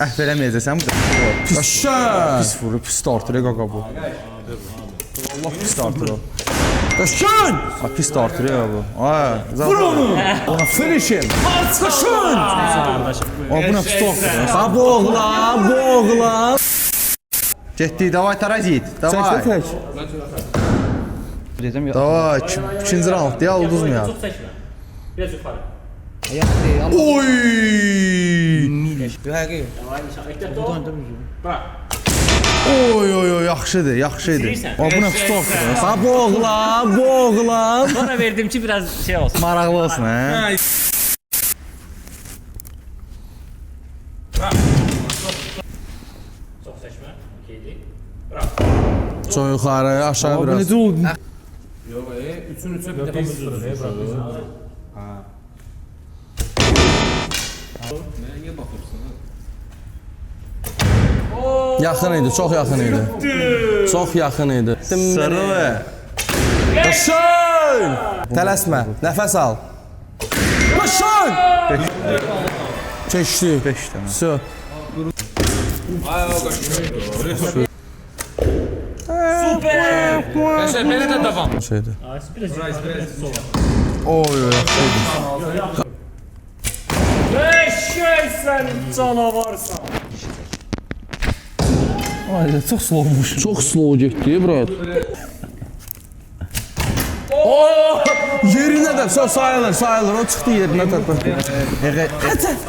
Əhv eləməyəcəksən bu da. Qəşəng. Pis vurur, pis starter qaqa bu. Allah pis starter o. Qəşəng. Pis starter ya bu. Vur onu. Ona finishim. Qəşəng. Buna pis starter. Ha bu oğlan. Getdik, davay Tarazit. Davay. Tək. Davay, ikinci round ya, ulduz mu ya? Çok çəkmə. Biraz yuxarı. Oy! Həqiqi. Bırak. Oy, yaxşıdır, yaxşıdır. Silirsən. Buna pis starter. Ha bu oğlan. Sonra verdim ki biraz şey olsun. Maraqlı olsun, hə? Çok çəkmə. Okeydir. Bırak. Çox yuxarı, aşağı biraz. Necə oldu? Yox, üçün üçə bir dəfə biz tuturuq. Niyə baxırsan? Yaxın idi, çox yaxın idi. Çox yaxın idi. Sarı. Qəşəng. Tələsmə, nəfəs al. Qəşəng. Keçdi. 5 dənə. Su. Süper. Qəşəng, belə də davam. Şeydi. Oy, yaxşıdır. Eşek sen canavarsan. Ay, çox slowmuş. Çox slow getdi, brat. Yerinə də sayılır, o çıxdı yerinə tərpə.